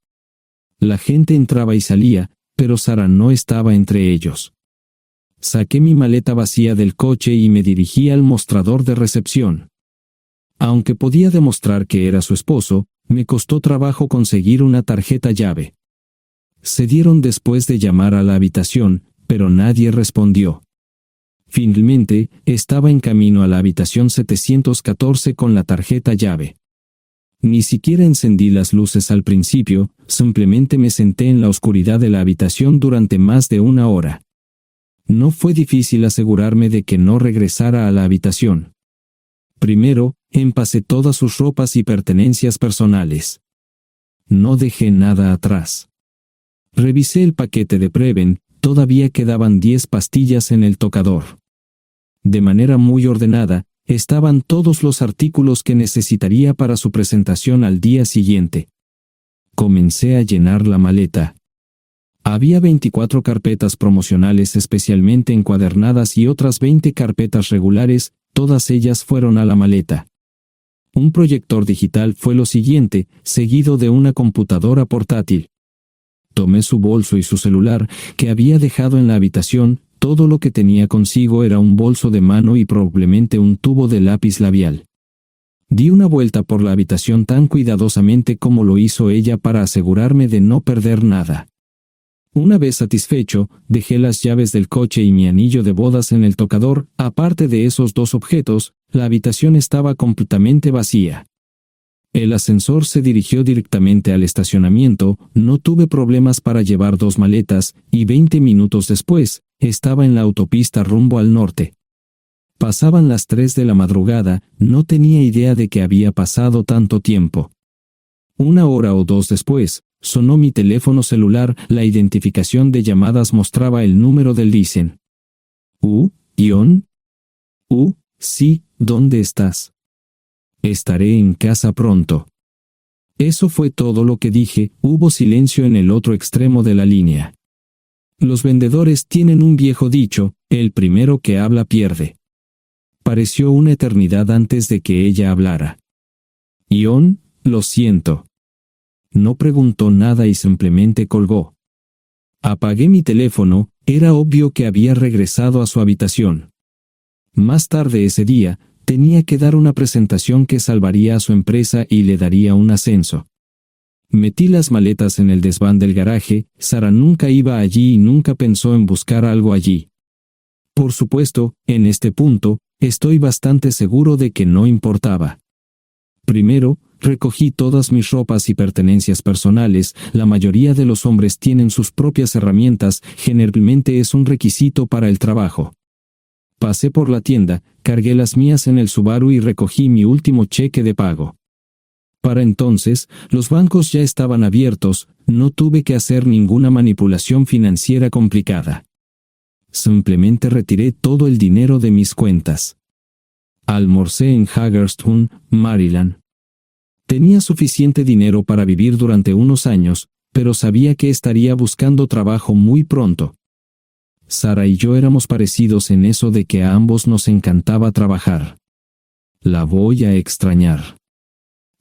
La gente entraba y salía, pero Sara no estaba entre ellos. Saqué mi maleta vacía del coche y me dirigí al mostrador de recepción. Aunque podía demostrar que era su esposo, me costó trabajo conseguir una tarjeta llave. Se dieron después de llamar a la habitación, pero nadie respondió. Finalmente, estaba en camino a la habitación 714 con la tarjeta llave. Ni siquiera encendí las luces al principio, simplemente me senté en la oscuridad de la habitación durante más de 1 hora. No fue difícil asegurarme de que no regresara a la habitación. Primero, empacé todas sus ropas y pertenencias personales. No dejé nada atrás. Revisé el paquete de Preven, todavía quedaban 10 pastillas en el tocador. De manera muy ordenada, estaban todos los artículos que necesitaría para su presentación al día siguiente. Comencé a llenar la maleta. Había 24 carpetas promocionales especialmente encuadernadas y otras 20 carpetas regulares, todas ellas fueron a la maleta. Un proyector digital fue lo siguiente, seguido de una computadora portátil. Tomé su bolso y su celular, que había dejado en la habitación. Todo lo que tenía consigo era un bolso de mano y probablemente un tubo de lápiz labial. Di una vuelta por la habitación tan cuidadosamente como lo hizo ella para asegurarme de no perder nada. Una vez satisfecho, dejé las llaves del coche y mi anillo de bodas en el tocador. Aparte de esos 2 objetos, la habitación estaba completamente vacía. El ascensor se dirigió directamente al estacionamiento, no tuve problemas para llevar 2 maletas, y 20 minutos después, estaba en la autopista rumbo al norte. Pasaban las 3 de la madrugada, no tenía idea de que había pasado tanto tiempo. 1 hora o 2 después, sonó mi teléfono celular, la identificación de llamadas mostraba el número del Listen. Sí, ¿dónde estás? Estaré en casa pronto. Eso fue todo lo que dije. Hubo silencio en el otro extremo de la línea. Los vendedores tienen un viejo dicho, el primero que habla pierde. Pareció una eternidad antes de que ella hablara. Ion, lo siento. No preguntó nada y simplemente colgó. Apagué mi teléfono, era obvio que había regresado a su habitación. Más tarde ese día, tenía que dar una presentación que salvaría a su empresa y le daría un ascenso. Metí las maletas en el desván del garaje. Sara nunca iba allí y nunca pensó en buscar algo allí. Por supuesto, en este punto, estoy bastante seguro de que no importaba. Primero, recogí todas mis ropas y pertenencias personales. La mayoría de los hombres tienen sus propias herramientas, generalmente es un requisito para el trabajo. Pasé por la tienda, cargué las mías en el Subaru y recogí mi último cheque de pago. Para entonces, los bancos ya estaban abiertos, no tuve que hacer ninguna manipulación financiera complicada. Simplemente retiré todo el dinero de mis cuentas. Almorcé en Hagerstown, Maryland. Tenía suficiente dinero para vivir durante unos años, pero sabía que estaría buscando trabajo muy pronto. Sara y yo éramos parecidos en eso de que a ambos nos encantaba trabajar. La voy a extrañar.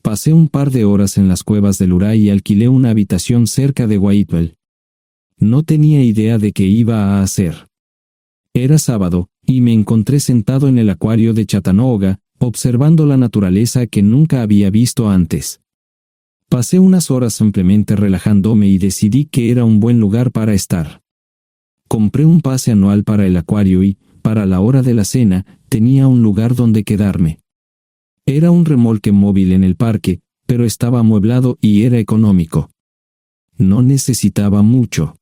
Pasé un par de horas en las cuevas del Uray y alquilé una habitación cerca de Whitewell. No tenía idea de qué iba a hacer. Era sábado, y me encontré sentado en el acuario de Chattanooga, observando la naturaleza que nunca había visto antes. Pasé unas horas simplemente relajándome y decidí que era un buen lugar para estar. Compré un pase anual para el acuario y, para la hora de la cena, tenía un lugar donde quedarme. Era un remolque móvil en el parque, pero estaba amueblado y era económico. No necesitaba mucho.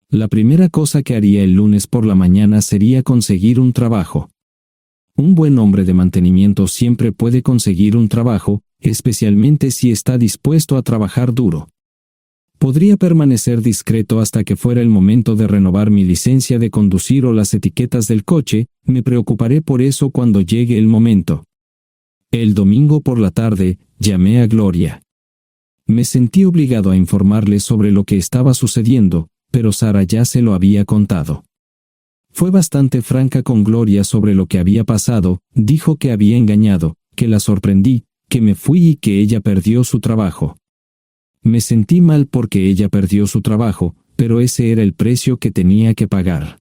La primera cosa que haría el lunes por la mañana sería conseguir un trabajo. Un buen hombre de mantenimiento siempre puede conseguir un trabajo, especialmente si está dispuesto a trabajar duro. Podría permanecer discreto hasta que fuera el momento de renovar mi licencia de conducir o las etiquetas del coche. Me preocuparé por eso cuando llegue el momento. El domingo por la tarde, llamé a Gloria. Me sentí obligado a informarle sobre lo que estaba sucediendo, pero Sara ya se lo había contado. Fue bastante franca con Gloria sobre lo que había pasado, dijo que había engañado, que la sorprendí, que me fui y que ella perdió su trabajo. Me sentí mal porque ella perdió su trabajo, pero ese era el precio que tenía que pagar.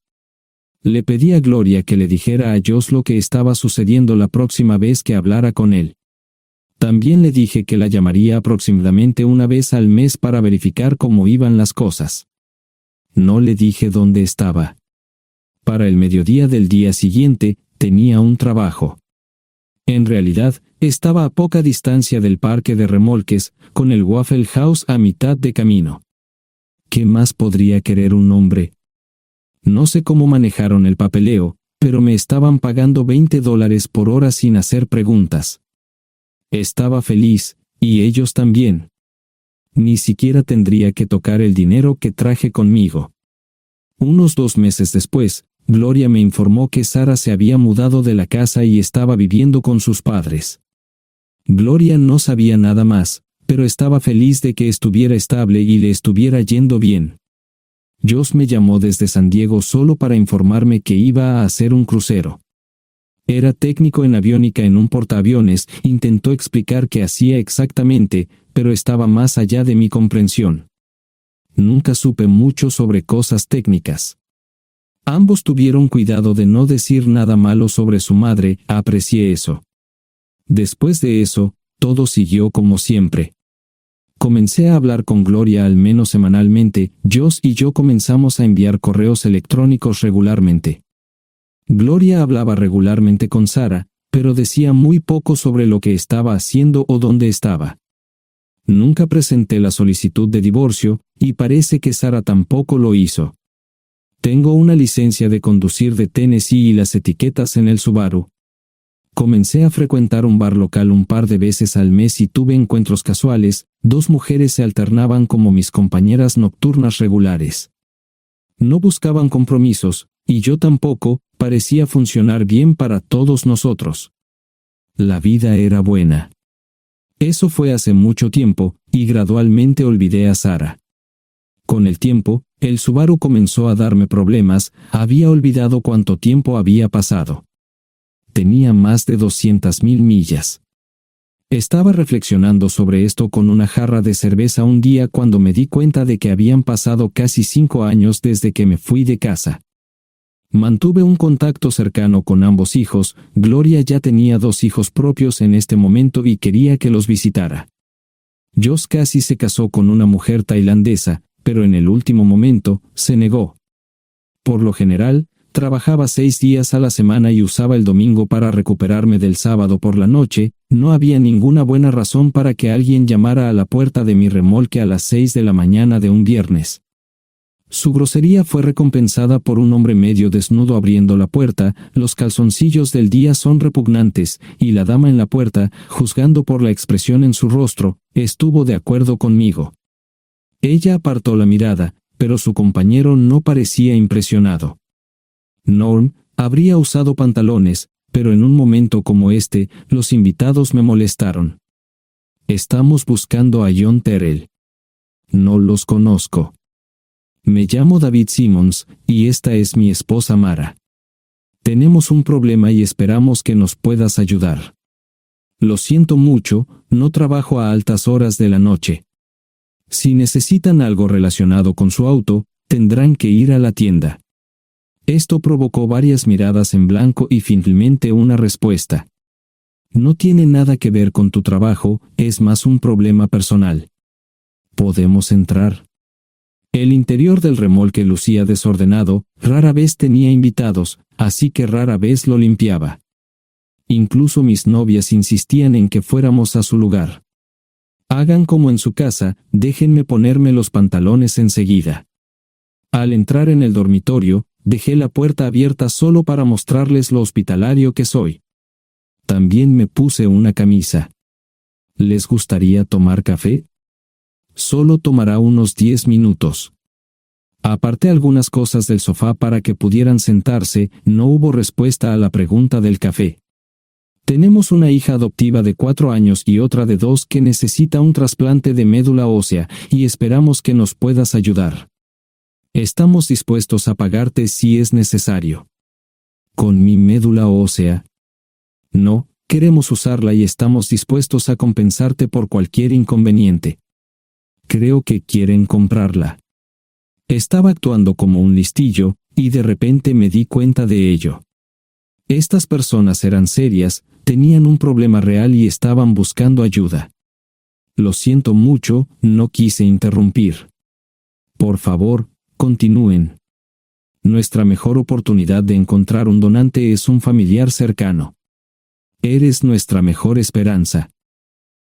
Le pedí a Gloria que le dijera a Josh lo que estaba sucediendo la próxima vez que hablara con él. También le dije que la llamaría aproximadamente una vez al mes para verificar cómo iban las cosas. No le dije dónde estaba. Para el mediodía del día siguiente, tenía un trabajo. En realidad, estaba a poca distancia del parque de remolques, con el Waffle House a mitad de camino. ¿Qué más podría querer un hombre? No sé cómo manejaron el papeleo, pero me estaban pagando $20 por hora sin hacer preguntas. Estaba feliz, y ellos también. Ni siquiera tendría que tocar el dinero que traje conmigo. Unos 2 meses después, Gloria me informó que Sara se había mudado de la casa y estaba viviendo con sus padres. Gloria no sabía nada más, pero estaba feliz de que estuviera estable y le estuviera yendo bien. Josh me llamó desde San Diego solo para informarme que iba a hacer un crucero. Era técnico en aviónica en un portaaviones, intentó explicar qué hacía exactamente, pero estaba más allá de mi comprensión. Nunca supe mucho sobre cosas técnicas. Ambos tuvieron cuidado de no decir nada malo sobre su madre, aprecié eso. Después de eso, todo siguió como siempre. Comencé a hablar con Gloria al menos semanalmente, Josh y yo comenzamos a enviar correos electrónicos regularmente. Gloria hablaba regularmente con Sara, pero decía muy poco sobre lo que estaba haciendo o dónde estaba. Nunca presenté la solicitud de divorcio, y parece que Sara tampoco lo hizo. Tengo una licencia de conducir de Tennessee y las etiquetas en el Subaru. Comencé a frecuentar un bar local un par de veces al mes y tuve encuentros casuales, 2 mujeres se alternaban como mis compañeras nocturnas regulares. No buscaban compromisos, y yo tampoco, parecía funcionar bien para todos nosotros. La vida era buena. Eso fue hace mucho tiempo, y gradualmente olvidé a Sara. Con el tiempo, el Subaru comenzó a darme problemas, había olvidado cuánto tiempo había pasado. Tenía más de 200,000 millas. Estaba reflexionando sobre esto con una jarra de cerveza un día cuando me di cuenta de que habían pasado casi 5 años desde que me fui de casa. Mantuve un contacto cercano con ambos hijos, Gloria ya tenía 2 hijos propios en este momento y quería que los visitara. Josh casi se casó con una mujer tailandesa, pero en el último momento, se negó. Por lo general, trabajaba 6 días a la semana y usaba el domingo para recuperarme del sábado por la noche, no había ninguna buena razón para que alguien llamara a la puerta de mi remolque a las 6 de la mañana de un viernes. Su grosería fue recompensada por un hombre medio desnudo abriendo la puerta, los calzoncillos del día son repugnantes, y la dama en la puerta, juzgando por la expresión en su rostro, estuvo de acuerdo conmigo. Ella apartó la mirada, pero su compañero no parecía impresionado. Norm habría usado pantalones, pero en un momento como este, los invitados me molestaron. Estamos buscando a John Terrell. No los conozco. Me llamo David Simmons, y esta es mi esposa Mara. Tenemos un problema y esperamos que nos puedas ayudar. Lo siento mucho, no trabajo a altas horas de la noche. Si necesitan algo relacionado con su auto, tendrán que ir a la tienda. Esto provocó varias miradas en blanco y finalmente una respuesta. No tiene nada que ver con tu trabajo, es más un problema personal. ¿Podemos entrar? El interior del remolque lucía desordenado, rara vez tenía invitados, así que rara vez lo limpiaba. Incluso mis novias insistían en que fuéramos a su lugar. Hagan como en su casa, déjenme ponerme los pantalones enseguida. Al entrar en el dormitorio, dejé la puerta abierta solo para mostrarles lo hospitalario que soy. También me puse una camisa. ¿Les gustaría tomar café? Solo tomará unos 10 minutos. Aparté algunas cosas del sofá para que pudieran sentarse, no hubo respuesta a la pregunta del café. Tenemos una hija adoptiva de 4 años y otra de 2 que necesita un trasplante de médula ósea, y esperamos que nos puedas ayudar. Estamos dispuestos a pagarte si es necesario. ¿Con mi médula ósea? No, queremos usarla y estamos dispuestos a compensarte por cualquier inconveniente. Creo que quieren comprarla. Estaba actuando como un listillo, y de repente me di cuenta de ello. Estas personas eran serias, tenían un problema real y estaban buscando ayuda. Lo siento mucho, no quise interrumpir. Por favor, continúen. Nuestra mejor oportunidad de encontrar un donante es un familiar cercano. Eres nuestra mejor esperanza.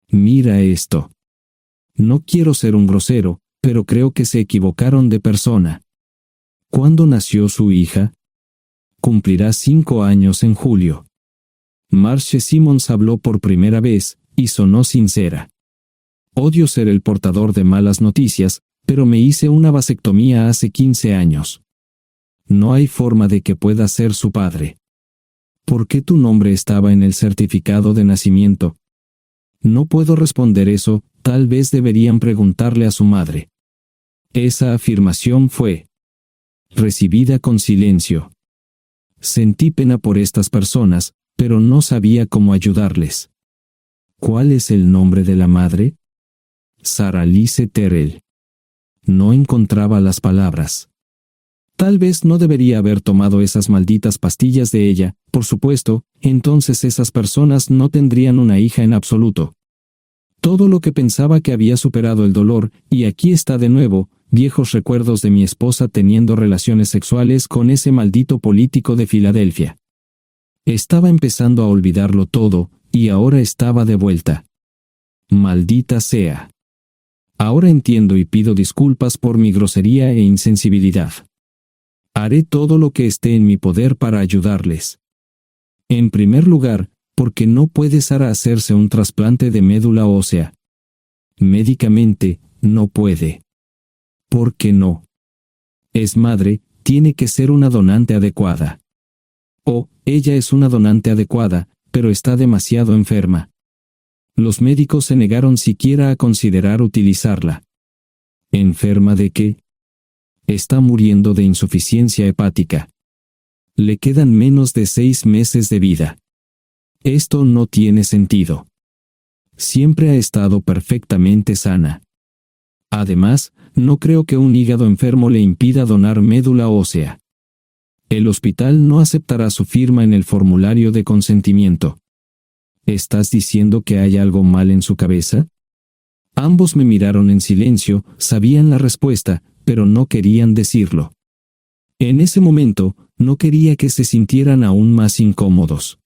Mira esto. No quiero ser un grosero, pero creo que se equivocaron de persona. ¿Cuándo nació su hija? Cumplirá 5 años en julio. Marche Simons habló por primera vez, y sonó sincera. Odio ser el portador de malas noticias, pero me hice una vasectomía hace 15 años. No hay forma de que pueda ser su padre. ¿Por qué tu nombre estaba en el certificado de nacimiento? No puedo responder eso, tal vez deberían preguntarle a su madre. Esa afirmación fue recibida con silencio. Sentí pena por estas personas, pero no sabía cómo ayudarles. ¿Cuál es el nombre de la madre? Sarah Lise Terrell. No encontraba las palabras. Tal vez no debería haber tomado esas malditas pastillas de ella, por supuesto, entonces esas personas no tendrían una hija en absoluto. Todo lo que pensaba que había superado el dolor, y aquí está de nuevo, viejos recuerdos de mi esposa teniendo relaciones sexuales con ese maldito político de Filadelfia. Estaba empezando a olvidarlo todo, y ahora estaba de vuelta. Maldita sea. Ahora entiendo y pido disculpas por mi grosería e insensibilidad. Haré todo lo que esté en mi poder para ayudarles. En primer lugar, porque no puede Sara hacerse un trasplante de médula ósea. Médicamente, no puede. ¿Por qué no? Es madre, tiene que ser una donante adecuada. Oh, ella es una donante adecuada, pero está demasiado enferma. Los médicos se negaron siquiera a considerar utilizarla. ¿Enferma de qué? Está muriendo de insuficiencia hepática. Le quedan menos de 6 meses de vida. Esto no tiene sentido. Siempre ha estado perfectamente sana. Además, no creo que un hígado enfermo le impida donar médula ósea. El hospital no aceptará su firma en el formulario de consentimiento. ¿Estás diciendo que hay algo mal en su cabeza? Ambos me miraron en silencio, sabían la respuesta, pero no querían decirlo. En ese momento, no quería que se sintieran aún más incómodos.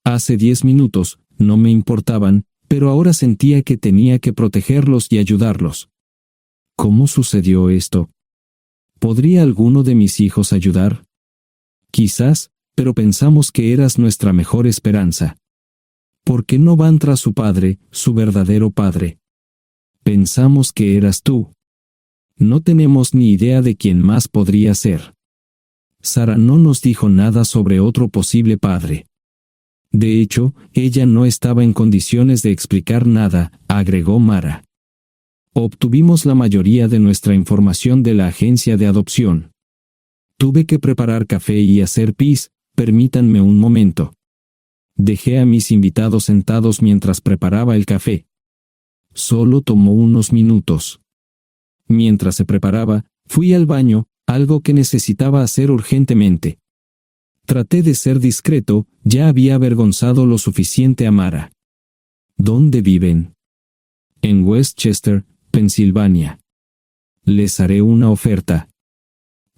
Hace 10 minutos, no me importaban, pero ahora sentía que tenía que protegerlos y ayudarlos. ¿Cómo sucedió esto? ¿Podría alguno de mis hijos ayudar? Quizás, pero pensamos que eras nuestra mejor esperanza. ¿Por qué no van tras su padre, su verdadero padre? Pensamos que eras tú. No tenemos ni idea de quién más podría ser. Sara no nos dijo nada sobre otro posible padre. De hecho, ella no estaba en condiciones de explicar nada, agregó Mara. Obtuvimos la mayoría de nuestra información de la agencia de adopción. Tuve que preparar café y hacer pis, permítanme un momento. Dejé a mis invitados sentados mientras preparaba el café. Solo tomó unos minutos. Mientras se preparaba, fui al baño, algo que necesitaba hacer urgentemente. Traté de ser discreto, ya había avergonzado lo suficiente a Mara. ¿Dónde viven? En Westchester, Pensilvania. Les haré una oferta.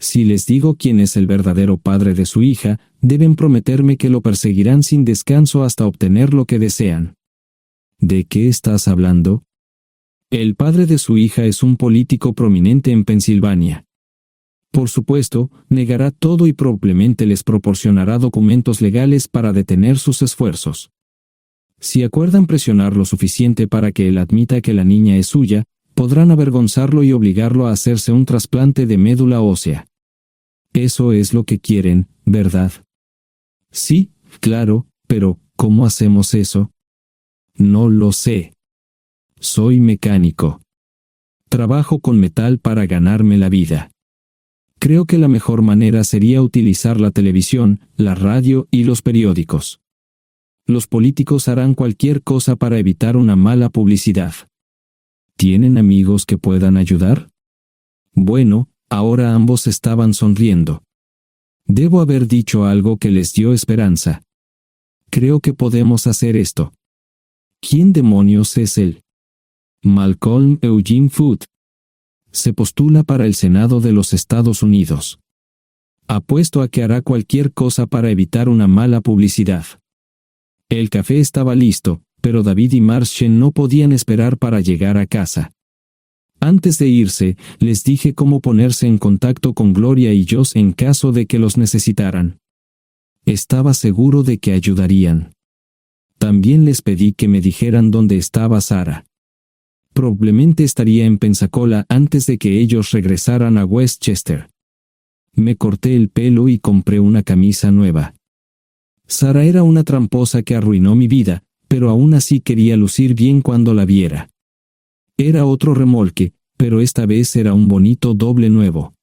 Si les digo quién es el verdadero padre de su hija, deben prometerme que lo perseguirán sin descanso hasta obtener lo que desean. ¿De qué estás hablando? El padre de su hija es un político prominente en Pensilvania. Por supuesto, negará todo y probablemente les proporcionará documentos legales para detener sus esfuerzos. Si acuerdan presionar lo suficiente para que él admita que la niña es suya, podrán avergonzarlo y obligarlo a hacerse un trasplante de médula ósea. Eso es lo que quieren, ¿verdad? Sí, claro, pero ¿cómo hacemos eso? No lo sé. Soy mecánico. Trabajo con metal para ganarme la vida. Creo que la mejor manera sería utilizar la televisión, la radio y los periódicos. Los políticos harán cualquier cosa para evitar una mala publicidad. ¿Tienen amigos que puedan ayudar? Bueno, ahora ambos estaban sonriendo. Debo haber dicho algo que les dio esperanza. Creo que podemos hacer esto. ¿Quién demonios es él? Malcolm Eugene Foote. Se postula para el Senado de los Estados Unidos. Apuesto a que hará cualquier cosa para evitar una mala publicidad. El café estaba listo, pero David y Marshall no podían esperar para llegar a casa. Antes de irse, les dije cómo ponerse en contacto con Gloria y Josh en caso de que los necesitaran. Estaba seguro de que ayudarían. También les pedí que me dijeran dónde estaba Sarah. Probablemente estaría en Pensacola antes de que ellos regresaran a Westchester. Me corté el pelo y compré una camisa nueva. Sarah era una tramposa que arruinó mi vida, pero aún así quería lucir bien cuando la viera. Era otro remolque, pero esta vez era un bonito doble nuevo.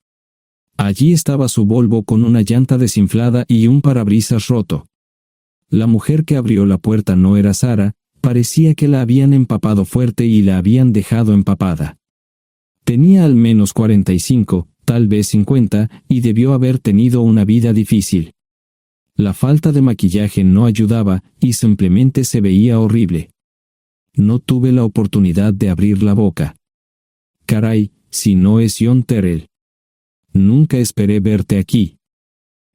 Allí estaba su Volvo con una llanta desinflada y un parabrisas roto. La mujer que abrió la puerta no era Sarah, parecía que la habían empapado fuerte y la habían dejado empapada. Tenía al menos 45, tal vez 50, y debió haber tenido una vida difícil. La falta de maquillaje no ayudaba y simplemente se veía horrible. No tuve la oportunidad de abrir la boca. Caray, si no es John Terrell. Nunca esperé verte aquí.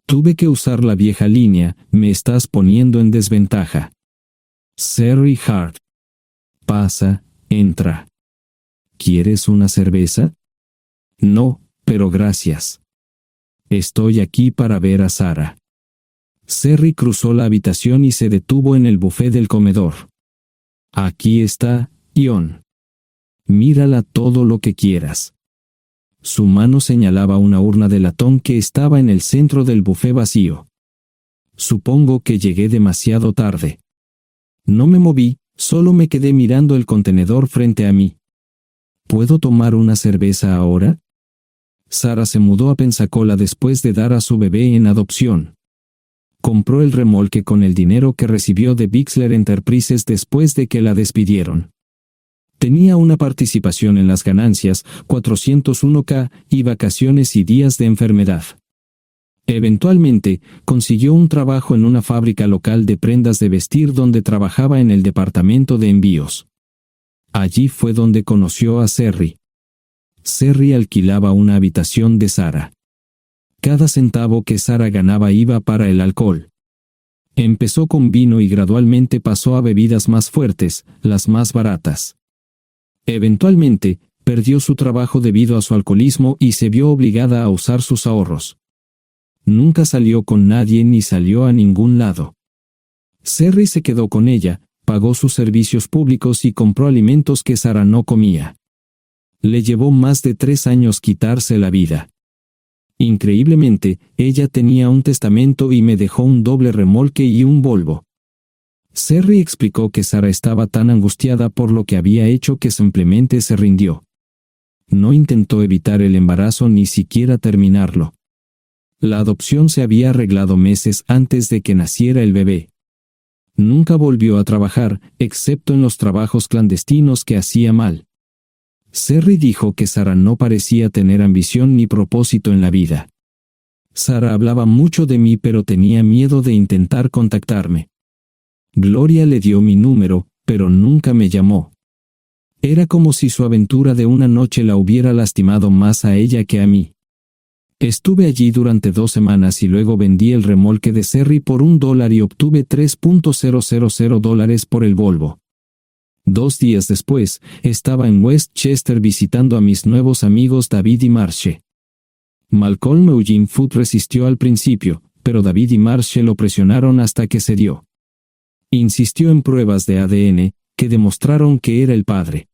Tuve que usar la vieja línea, me estás poniendo en desventaja. Sherry Hart. Pasa, entra. ¿Quieres una cerveza? No, pero gracias. Estoy aquí para ver a Sarah. Sherry cruzó la habitación y se detuvo en el buffet del comedor. Aquí está, John. Mírala todo lo que quieras. Su mano señalaba una urna de latón que estaba en el centro del buffet vacío. Supongo que llegué demasiado tarde. No me moví, solo me quedé mirando el contenedor frente a mí. ¿Puedo tomar una cerveza ahora? Sarah se mudó a Pensacola después de dar a su bebé en adopción. Compró el remolque con el dinero que recibió de Bixler Enterprises después de que la despidieron. Tenía una participación en las ganancias, 401k, y vacaciones y días de enfermedad. Eventualmente, consiguió un trabajo en una fábrica local de prendas de vestir donde trabajaba en el departamento de envíos. Allí fue donde conoció a Sherry. Sherry alquilaba una habitación de Sarah. Cada centavo que Sarah ganaba iba para el alcohol. Empezó con vino y gradualmente pasó a bebidas más fuertes, las más baratas. Eventualmente, perdió su trabajo debido a su alcoholismo y se vio obligada a usar sus ahorros. Nunca salió con nadie ni salió a ningún lado. Sherry se quedó con ella, pagó sus servicios públicos y compró alimentos que Sarah no comía. Le llevó más de 3 años quitarse la vida. Increíblemente, ella tenía un testamento y me dejó un doble remolque y un Volvo. Sherry explicó que Sarah estaba tan angustiada por lo que había hecho que simplemente se rindió. No intentó evitar el embarazo ni siquiera terminarlo. La adopción se había arreglado meses antes de que naciera el bebé. Nunca volvió a trabajar, excepto en los trabajos clandestinos que hacía mal. Sherry dijo que Sarah no parecía tener ambición ni propósito en la vida. Sarah hablaba mucho de mí pero tenía miedo de intentar contactarme. Gloria le dio mi número, pero nunca me llamó. Era como si su aventura de una noche la hubiera lastimado más a ella que a mí. Estuve allí durante 2 semanas y luego vendí el remolque de Sherry por $1 y obtuve $3,000 por el Volvo. 2 días después, estaba en Westchester visitando a mis nuevos amigos David y Marshall. Malcolm Eugene Foote resistió al principio, pero David y Marshall lo presionaron hasta que cedió. Insistió en pruebas de ADN, que demostraron que era el padre.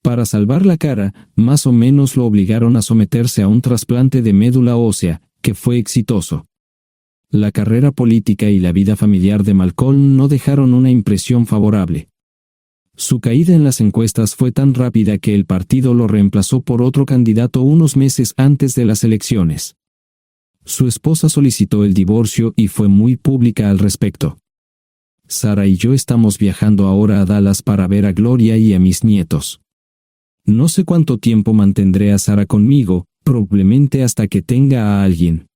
Para salvar la cara, más o menos lo obligaron a someterse a un trasplante de médula ósea, que fue exitoso. La carrera política y la vida familiar de Malcolm no dejaron una impresión favorable. Su caída en las encuestas fue tan rápida que el partido lo reemplazó por otro candidato unos meses antes de las elecciones. Su esposa solicitó el divorcio y fue muy pública al respecto. Sara y yo estamos viajando ahora a Dallas para ver a Gloria y a mis nietos. No sé cuánto tiempo mantendré a Sara conmigo, probablemente hasta que tenga a alguien.